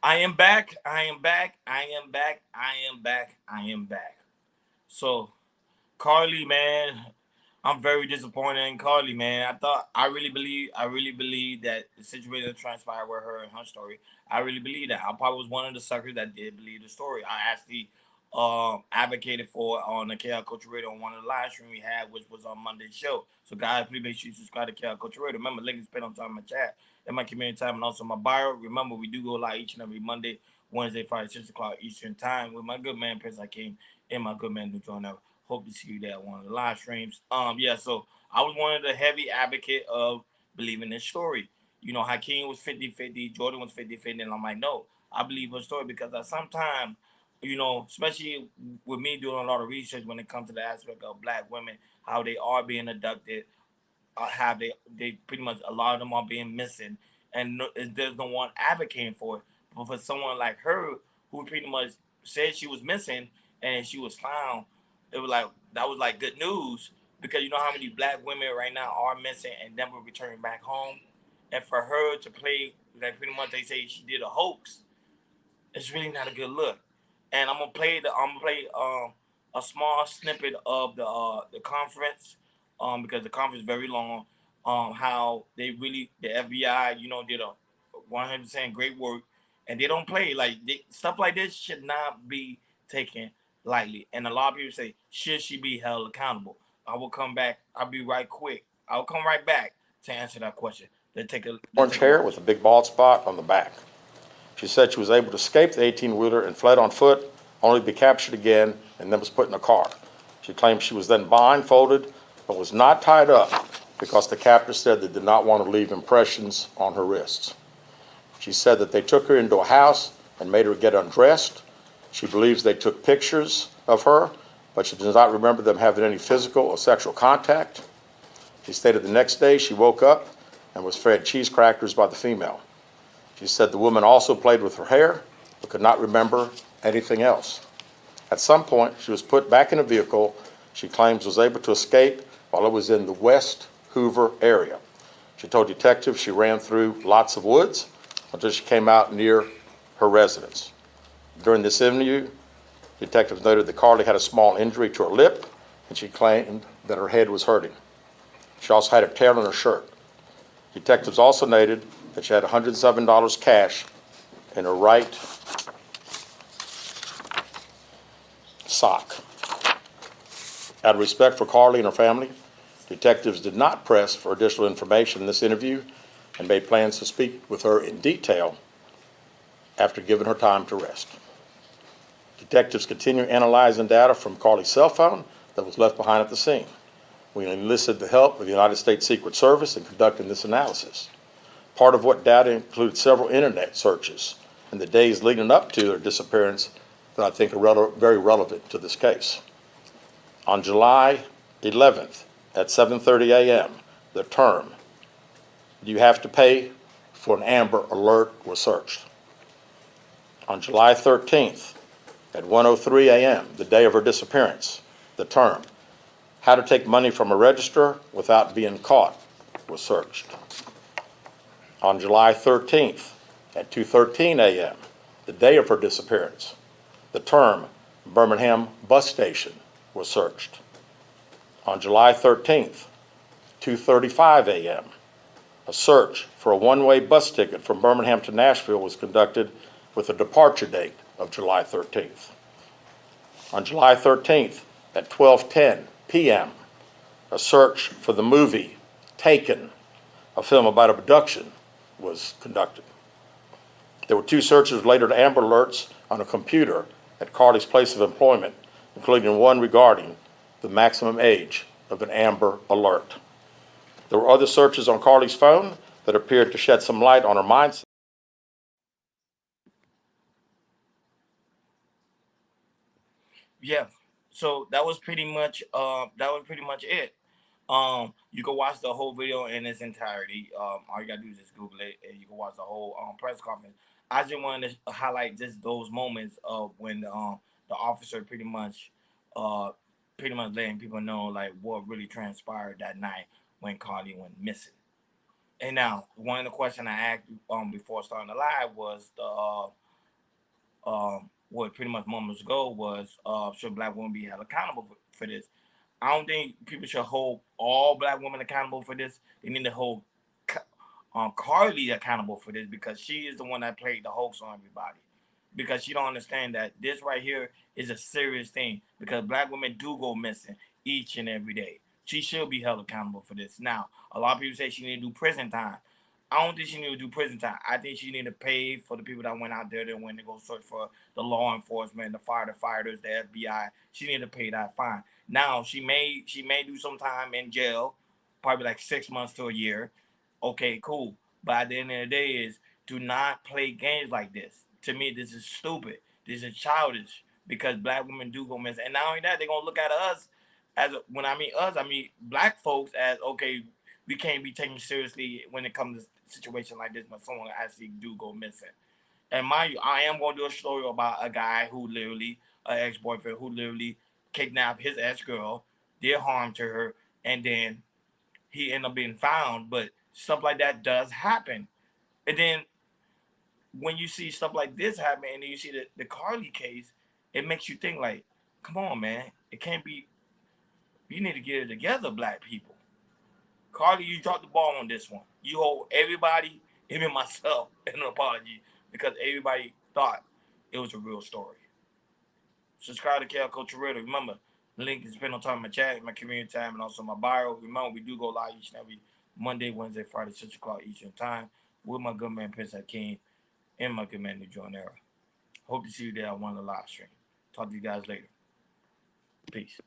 I am back. I am back. I am back. I am back. I am back. So, Carlee, man, I'm very disappointed in Carlee, man. I really believe that the situation that transpired with her and her story. I really believe that. I probably was one of the suckers that did believe the story. I actually advocated for it on the KL Culture Radio on one of the live streams we had, which was on Monday's show. So, guys, please make sure you subscribe to KL Culture Radio. Remember, link is pinned on top of my chat in my community time and also my bio. Remember, we do go live each and every Monday, Wednesday, Friday, 6 o'clock Eastern Time with my good man, Prince Hakeem, and my good man, New Jordan. Hope to see you there at one of the live streams. Yeah, so I was one of the heavy advocate of believing this story. You know, Hakeem was 50-50, Jordan was 50-50, and I'm like, no, I believe her story because at some time, you know, especially with me doing a lot of research when it comes to the aspect of black women, how they are being abducted, have they pretty much a lot of them are being missing, and there's no one advocating for it. But for someone like her, who pretty much said she was missing and she was found, it was like that was like good news because you know how many black women right now are missing and never returning back home, and for her to play like pretty much they say she did a hoax, it's really not a good look. And I'm gonna play a small snippet of the conference because the conference is very long. How they really the FBI did a 100% great work, and they don't play stuff like this should not be taken lightly. And a lot of people say should she be held accountable? I will come back. I'll be right quick. I'll come right back to answer that question. Let's Orange take a hair with watch. a big bald spot on the back. She said she was able to escape the 18-wheeler and fled on foot, only to be captured again and then was put in a car. She claimed she was then blindfolded but was not tied up because the captors said they did not want to leave impressions on her wrists. She said that they took her into a house and made her get undressed. She believes they took pictures of her, but she does not remember them having any physical or sexual contact. She stated the next day she woke up and was fed cheese crackers by the female. She said the woman also played with her hair, but could not remember anything else. At some point, she was put back in a vehicle she claims was able to escape while it was in the West Hoover area. She told detectives she ran through lots of woods until she came out near her residence. During this interview, detectives noted that Carlee had a small injury to her lip, and she claimed that her head was hurting. She also had a tear in her shirt. Detectives also noted that she had $107 cash in her right sock. Out of respect for Carlee and her family, detectives did not press for additional information in this interview and made plans to speak with her in detail after giving her time to rest. Detectives continue analyzing data from Carlee's cell phone that was left behind at the scene. We enlisted the help of the United States Secret Service in conducting this analysis. Part of what data included several internet searches in the days leading up to her disappearance that I think are very relevant to this case. On July 11th at 7:30 a.m., the term, "Do you have to pay for an Amber Alert?" was searched. On July 13th at 1:03 a.m., the day of her disappearance, the term, "How to take money from a register without being caught," was searched. On July 13th at 2:13 a.m., the day of her disappearance, the term Birmingham bus station was searched. On July 13th, 2:35 a.m., a search for a one-way bus ticket from Birmingham to Nashville was conducted with a departure date of July 13th. On July 13th at 12:10 p.m., a search for the movie Taken, a film about abduction, was conducted. There were two searches related to Amber Alerts on a computer at Carlee's place of employment, including one regarding the maximum age of an Amber Alert. There were other searches on Carlee's phone that appeared to shed some light on her mindset. Yeah. So that was pretty much it. You can watch the whole video in its entirety. All you gotta do is just Google it, and you can watch the whole press conference. I just wanted to highlight just those moments of when the officer uh pretty much letting people know like what really transpired that night when Carly went missing. And now, one of the questions I asked before starting the live was what pretty much moments ago was should black women be held accountable for this? I don't think people should hold all black women accountable for this. They need to hold Carlee accountable for this because she is the one that played the hoax on everybody. Because she don't understand that this right here is a serious thing. Because black women do go missing each and every day. She should be held accountable for this. Now, a lot of people say she need to do prison time. I don't think she need to do prison time. I think she need to pay for the people that went out there that went to go search for the law enforcement, the firefighters, the FBI. She need to pay that fine. Now she may do some time in jail, probably like 6 months to a year. Okay, cool. But at the end of the day, is do not play games like this. To me, this is stupid. This is childish because black women do go missing, and not only that, they're gonna look at us as when I mean us, I mean black folks as okay. We can't be taken seriously when it comes to a situation like this when someone actually do go missing. And mind you, I am gonna do a story about a guy who literally, an ex boyfriend who literally kidnapped his ex girl, did harm to her, and then he ended up being found. But stuff like that does happen. And then when you see stuff like this happen, and then you see the Carlee case, it makes you think like, come on, man, it can't be. You need to get it together, black people. Carlee, you dropped the ball on this one. You hold everybody, even myself, an apology because everybody thought it was a real story. Subscribe to KL Culture Radio. Remember, the link is pinned on top of my chat, my community tab, and also my bio. Remember, we do go live each and every Monday, Wednesday, Friday, 6 o'clock Eastern Time with my good man, Prince Hakeem, and my good man, New John Era. Hope to see you there on one of the live stream. Talk to you guys later. Peace.